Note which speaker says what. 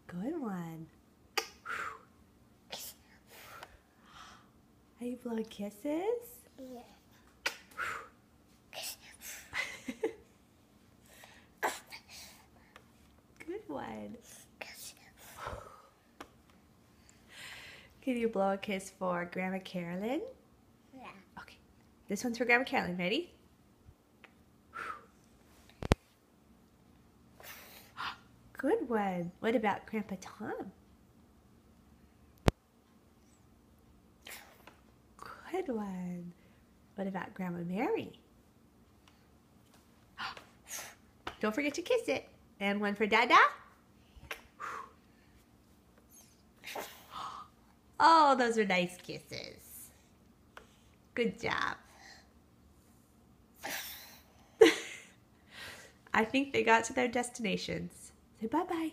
Speaker 1: Good one. Are you blowing kisses?
Speaker 2: Yeah.
Speaker 1: Good one. Can you blow a kiss for Grandma Carolyn?
Speaker 2: Yeah.
Speaker 1: Okay. This one's for Grandma Carolyn. Ready? Good one. What about Grandpa Tom? Good one. What about Grandma Mary? Don't forget to kiss it. And one for Dada? Oh, those are nice kisses. Good job. I think they got to their destinations. Say bye-bye.